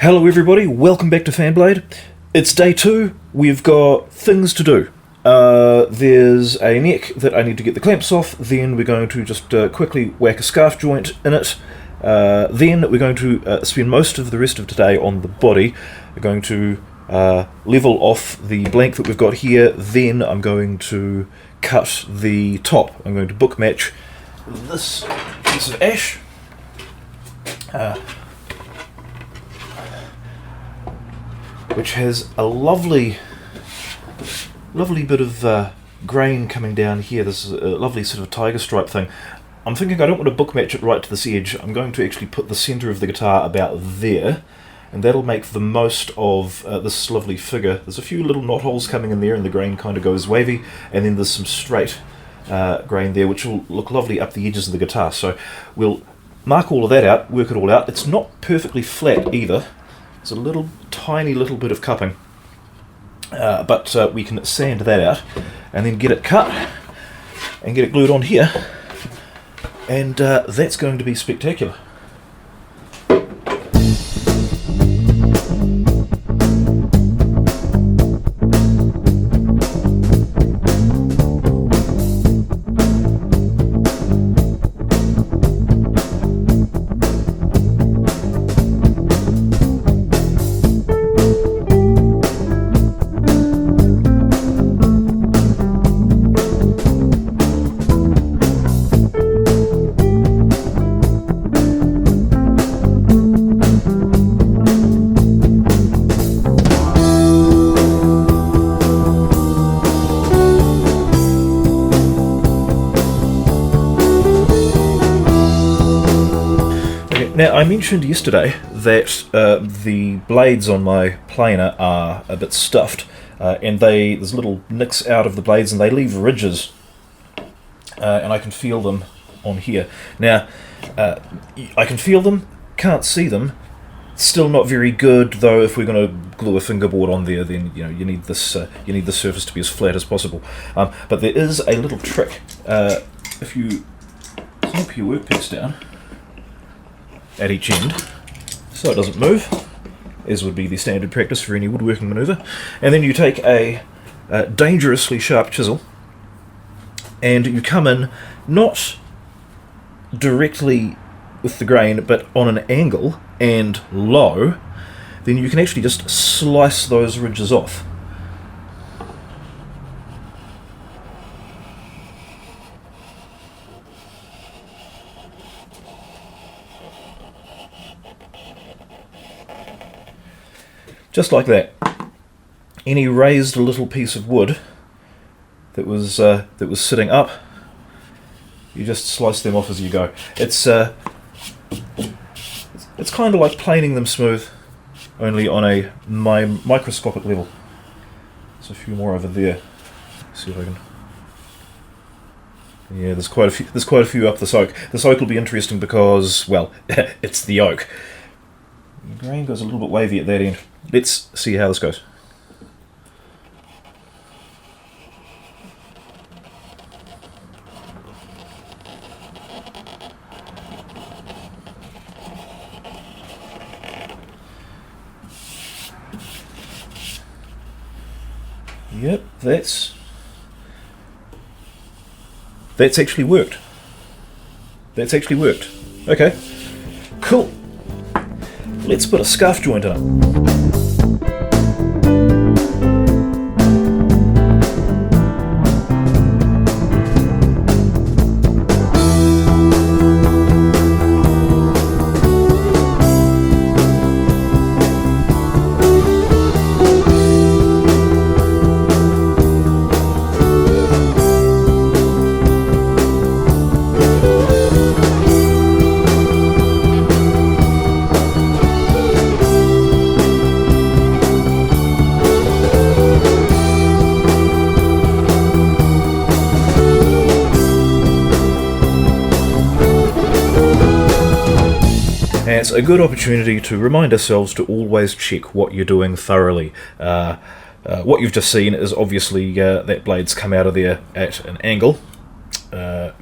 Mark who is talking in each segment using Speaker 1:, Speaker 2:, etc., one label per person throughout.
Speaker 1: Hello everybody, welcome back to Fanblade. It's day 2, we've got things to do. There's a neck that I need to get the clamps off, then we're going to just quickly whack a scarf joint in it. Then we're going to spend most of the rest of today on the body. We're going to level off the blank that we've got here, then I'm going to cut the top. I'm going to book match this piece of ash. Which has a lovely bit of grain coming down here. This is a lovely sort of tiger stripe thing. I'm thinking I don't want to book match it right to this edge. I'm going to actually put the centre of the guitar about there, and that'll make the most of this lovely figure. There's a few little knot holes coming in there, and the grain kind of goes wavy, and then there's some straight grain there, which will look lovely up the edges of the guitar. So we'll mark all of that out, work it all out. It's not perfectly flat either. It's a tiny little bit of cupping, but we can sand that out and then get it cut and get it glued on here, and that's going to be spectacular. Now, I mentioned yesterday that the blades on my planer are a bit stuffed, and there's little nicks out of the blades and they leave ridges, and I can feel them on here. Now, I can feel them, can't see them, still not very good, though if we're going to glue a fingerboard on there, then you need the surface to be as flat as possible. But there is a little trick. If you snip your workpiece down at each end, so it doesn't move, as would be the standard practice for any woodworking manoeuvre, and then you take a dangerously sharp chisel, and you come in not directly with the grain, but on an angle and low, then you can actually just slice those ridges off. Just like that. Any raised little piece of wood that was sitting up, you just slice them off as you go. It's kind of like planing them smooth, only on a microscopic level. There's a few more over there. Let's see if I can. Yeah, there's quite a few up this oak. This oak will be interesting because, well, it's the oak. The grain goes a little bit wavy at that end. Let's see how this goes. Yep, that's actually worked. That's actually worked. Okay, cool. Let's put a scarf joint in it. And it's a good opportunity to remind ourselves to always check what you're doing thoroughly. What you've just seen is obviously that blade's come out of there at an angle.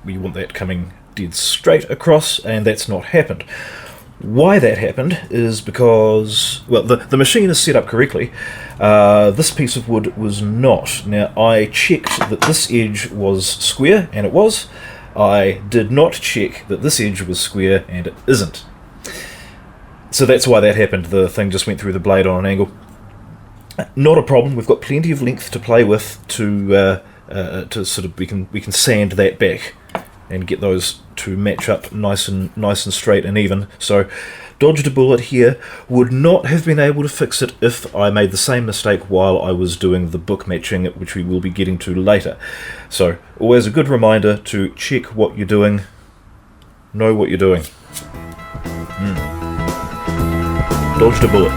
Speaker 1: We want that coming dead straight across, and that's not happened. Why that happened is because, well, the machine is set up correctly. This piece of wood was not. Now, I checked that this edge was square, and it was. I did not check that this edge was square, and it isn't. So that's why that happened. The thing just went through the blade on an angle. Not a problem. We've got plenty of length to play with to sort of we can sand that back and get those to match up nice and straight and even. So dodged a bullet here. Would not have been able to fix it if I made the same mistake while I was doing the book matching, which we will be getting to later. So always a good reminder to check what you're doing, know what you're doing. Dodged a bullet.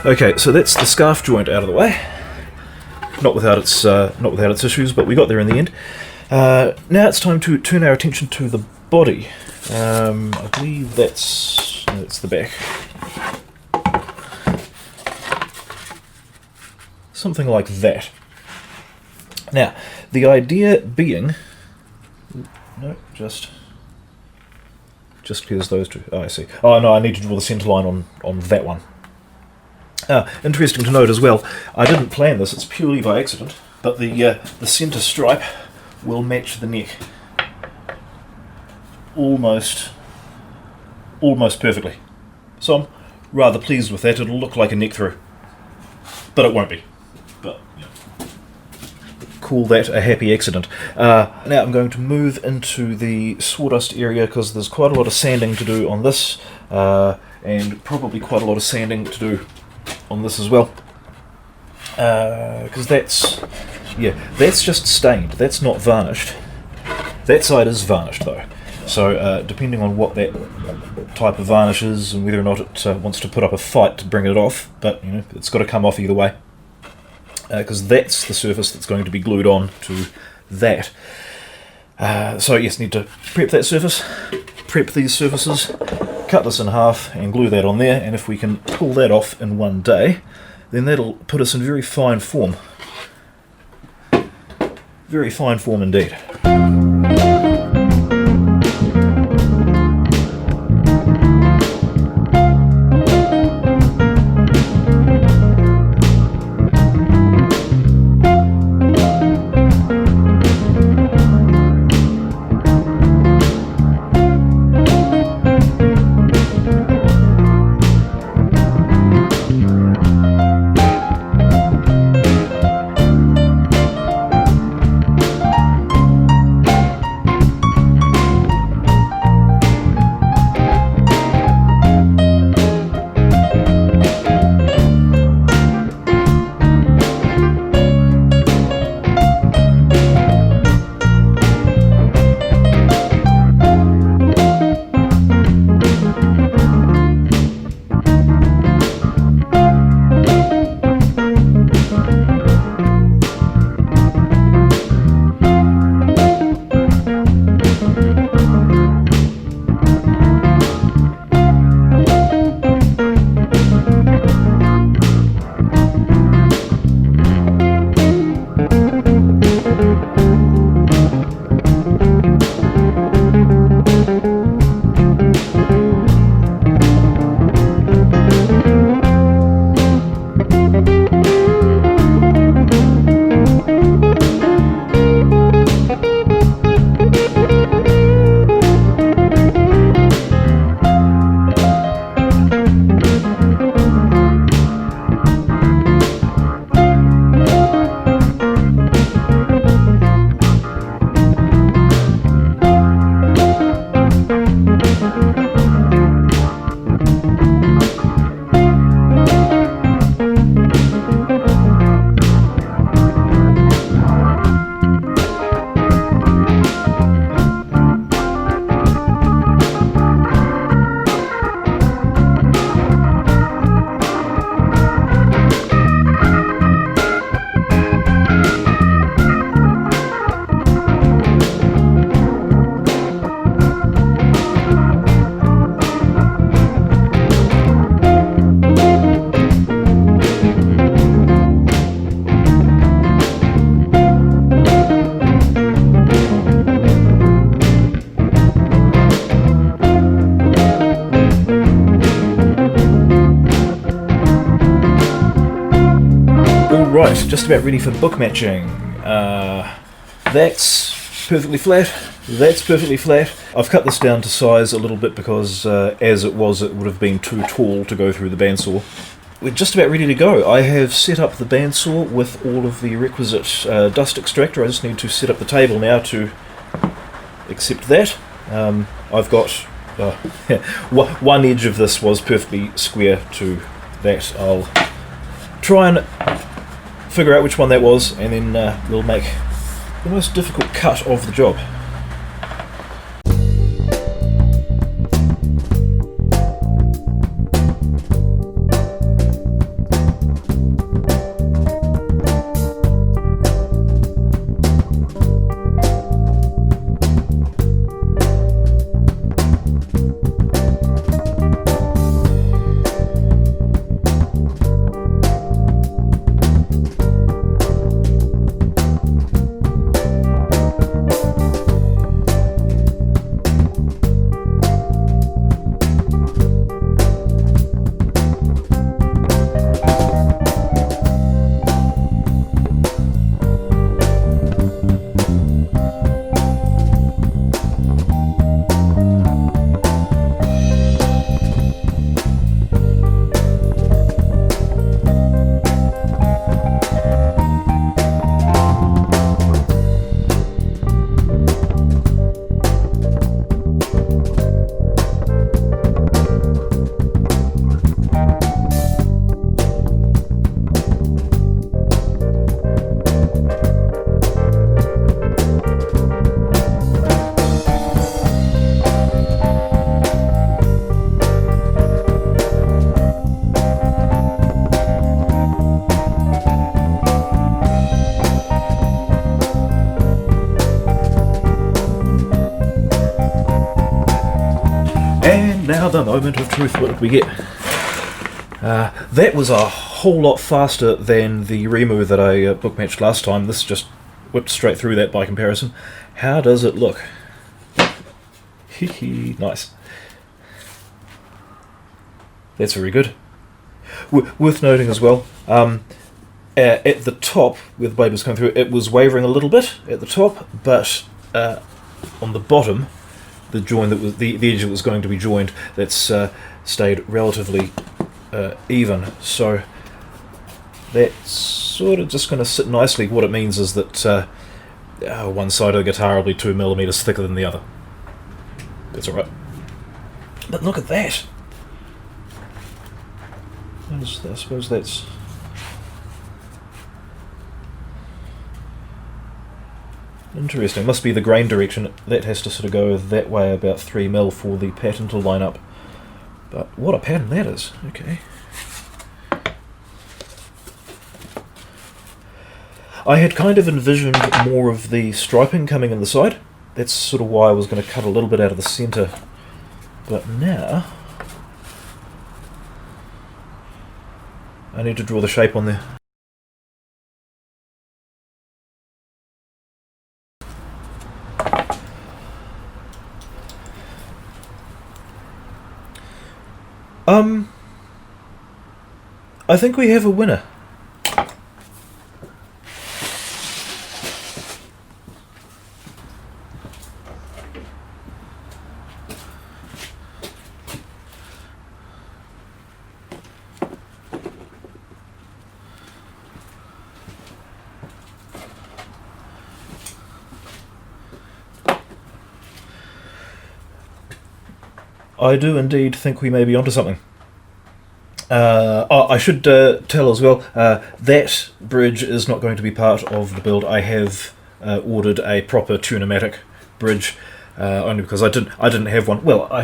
Speaker 1: Okay, so that's the scarf joint out of the way. Not without its issues, but we got there in the end. Now it's time to turn our attention to the body. I believe that's the back. Something like that. Now, the idea being... No, just because those two... Oh, I see. Oh, no, I need to draw the centre line on that one. Interesting to note as well, I didn't plan this, it's purely by accident, but the centre stripe will match the neck almost perfectly. So I'm rather pleased with that. It'll look like a neck through, but it won't be. But call that a happy accident. Now I'm going to move into the sawdust area because there's quite a lot of sanding to do on this, and probably quite a lot of sanding to do on this as well, because that's just stained, that's not varnished. That side is varnished though, so depending on what that type of varnish is and whether or not it wants to put up a fight to bring it off, but it's got to come off either way, because that's the surface that's going to be glued on to that. So yes, need to prep that surface, prep these surfaces, cut this in half and glue that on there, and if we can pull that off in one day, then that'll put us in very fine form. Very fine form indeed. Alright, just about ready for book matching. That's perfectly flat. That's perfectly flat. I've cut this down to size a little bit because as it was, it would have been too tall to go through the bandsaw. We're just about ready to go. I have set up the bandsaw with all of the requisite dust extractor. I just need to set up the table now to accept that. I've got one edge of this was perfectly square to that. I'll try and figure out which one that was, and then we'll make the most difficult cut of the job. And now the moment of truth. What did we get? That was a whole lot faster than the Remu that I book matched last time. This just whipped straight through that by comparison. How does it look? Hee nice. That's very good. Worth noting as well, at the top, where the blade was coming through, it was wavering a little bit at the top, but on the bottom, the join that was the edge that was going to be joined, that's stayed relatively even. So that's sort of just going to sit nicely. What it means is that one side of the guitar will be 2mm thicker than the other. That's alright. But look at that! I suppose that's... interesting. Must be the grain direction. That has to sort of go that way about 3mm for the pattern to line up. But what a pattern that is. Okay. I had kind of envisioned more of the striping coming in the side. That's sort of why I was going to cut a little bit out of the centre. But now I need to draw the shape on there. I think we have a winner. I do indeed think we may be onto something. I should tell as well, that bridge is not going to be part of the build. I have ordered a proper Tune-o-matic bridge, only because I didn't have one. Well, I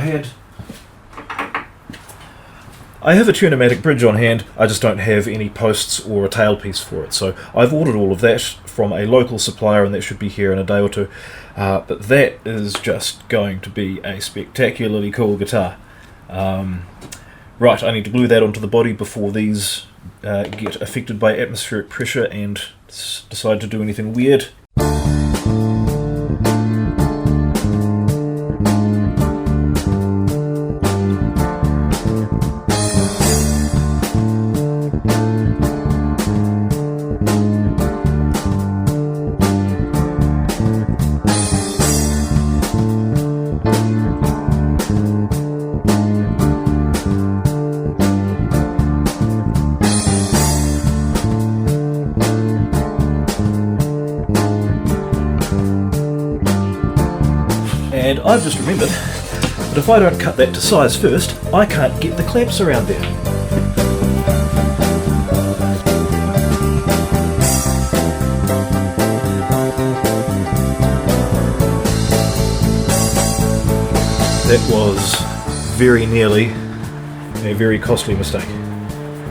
Speaker 1: have a Tune-o-matic bridge on hand, I just don't have any posts or a tailpiece for it. So I've ordered all of that from a local supplier, and that should be here in a day or two. But that is just going to be a spectacularly cool guitar. Right, I need to glue that onto the body before these get affected by atmospheric pressure and decide to do anything weird. And I've just remembered that if I don't cut that to size first, I can't get the clamps around there. That was very nearly a very costly mistake,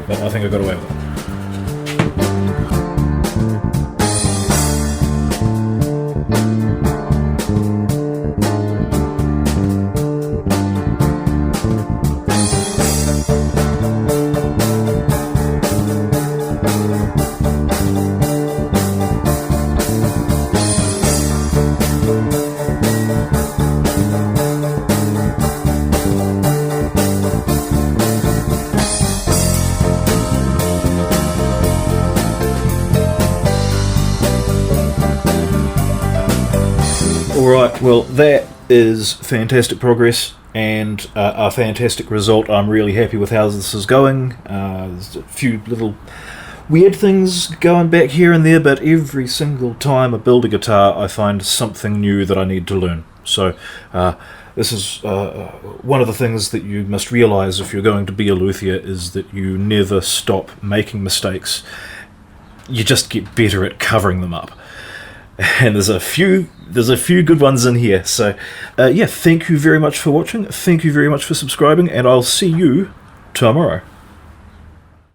Speaker 1: but I think I got away with it. Alright, well that is fantastic progress and a fantastic result. I'm really happy with how this is going. There's a few little weird things going back here and there, but every single time I build a guitar I find something new that I need to learn. So this is one of the things that you must realise if you're going to be a luthier, is that you never stop making mistakes. You just get better at covering them up. And there's a few good ones in here. So yeah, thank you very much for watching, thank you very much for subscribing, and I'll see you tomorrow.